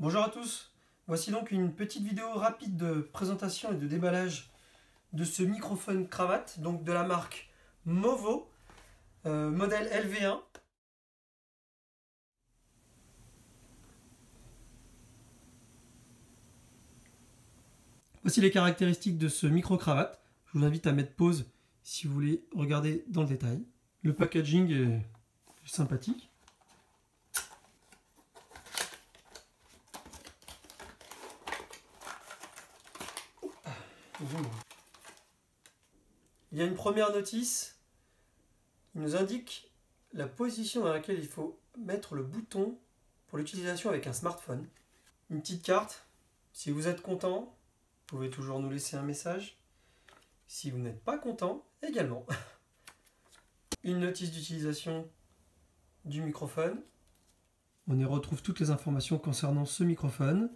Bonjour à tous, voici donc une petite vidéo rapide de présentation et de déballage de ce microphone cravate, donc de la marque Movo, modèle LV1. Voici les caractéristiques de ce micro-cravate. Je vous invite à mettre pause si vous voulez regarder dans le détail. Le packaging est sympathique. Il y a une première notice qui nous indique la position dans laquelle il faut mettre le bouton pour l'utilisation avec un smartphone. Une petite carte. Si vous êtes content, vous pouvez toujours nous laisser un message. Si vous n'êtes pas content, également. Une notice d'utilisation du microphone. On y retrouve toutes les informations concernant ce microphone,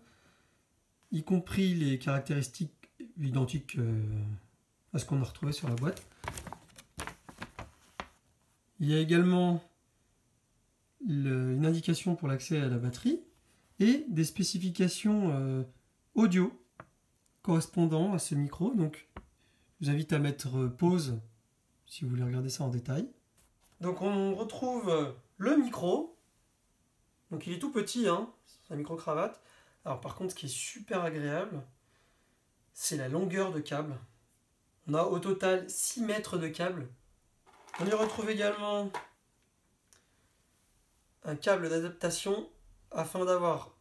y compris les caractéristiques identiques à ce qu'on a retrouvé sur la boîte. Il y a également une indication pour l'accès à la batterie et des spécifications audio correspondant à ce micro. Donc, je vous invite à mettre pause si vous voulez regarder ça en détail. Donc, on retrouve le micro. Donc, il est tout petit, hein, c'est un micro-cravate. Alors, par contre, ce qui est super agréable, c'est la longueur de câble. On a au total 6 mètres de câble. On y retrouve également un câble d'adaptation afin d'avoir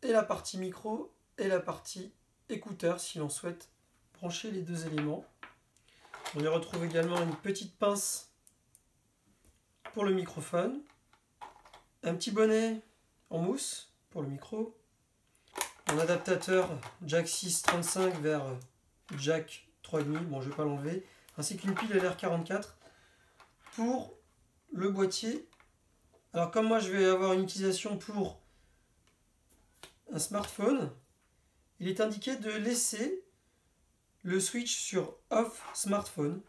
et la partie micro et la partie écouteur si l'on souhaite brancher les deux éléments. On y retrouve également une petite pince pour le microphone, un petit bonnet en mousse pour le micro, un adaptateur jack 6.35 vers jack 3.5, bon je ne vais pas l'enlever, ainsi qu'une pile LR44 pour le boîtier. Alors comme moi je vais avoir une utilisation pour un smartphone, il est indiqué de laisser le switch sur off smartphone.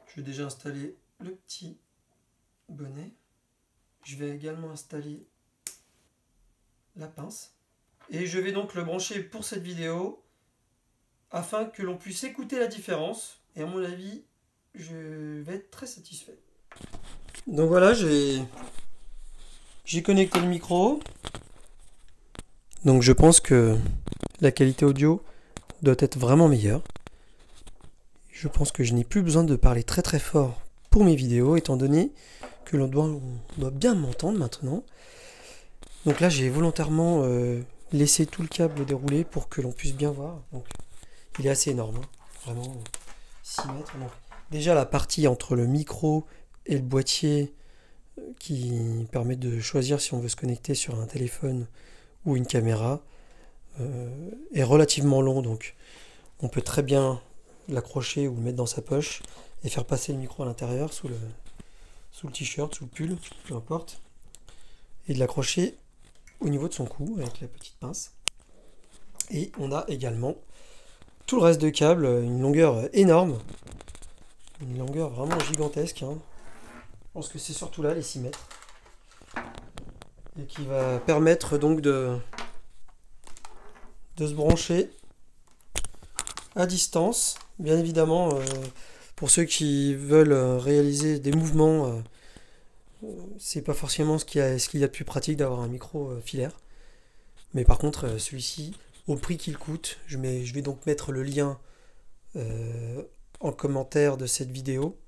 Je vais déjà installer le petit bonnet. Je vais également installer la pince. Et je vais donc le brancher pour cette vidéo afin que l'on puisse écouter la différence. Et à mon avis, je vais être très satisfait. Donc voilà, j'ai connecté le micro. Donc je pense que la qualité audio doit être vraiment meilleure. Je pense que je n'ai plus besoin de parler très très fort pour mes vidéos, étant donné que on doit bien m'entendre maintenant. Donc là, j'ai volontairement laissé tout le câble dérouler pour que l'on puisse bien voir. Donc, il est assez énorme, hein. Vraiment 6 mètres. Donc, déjà, la partie entre le micro et le boîtier qui permet de choisir si on veut se connecter sur un téléphone ou une caméra est relativement long. Donc, on peut très bien l'accrocher ou le mettre dans sa poche et faire passer le micro à l'intérieur sous le t-shirt, sous le pull, peu importe, et de l'accrocher au niveau de son cou avec la petite pince. Et on a également tout le reste de câble, une longueur énorme, une longueur vraiment gigantesque, hein. Je pense que c'est surtout là les 6 mètres, et qui va permettre donc de se brancher à distance, bien évidemment. Pour ceux qui veulent réaliser des mouvements, c'est pas forcément ce qu'il y a de plus pratique d'avoir un micro filaire. Mais par contre, celui-ci, au prix qu'il coûte, je vais donc mettre le lien en commentaire de cette vidéo,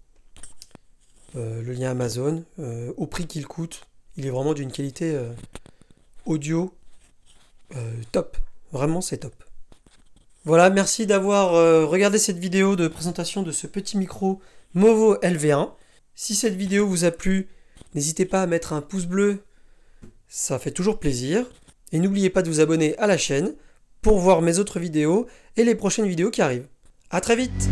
le lien Amazon, au prix qu'il coûte, il est vraiment d'une qualité audio top. Vraiment, c'est top. Voilà, merci d'avoir regardé cette vidéo de présentation de ce petit micro Movo LV1. Si cette vidéo vous a plu, n'hésitez pas à mettre un pouce bleu, ça fait toujours plaisir. Et n'oubliez pas de vous abonner à la chaîne pour voir mes autres vidéos et les prochaines vidéos qui arrivent. À très vite!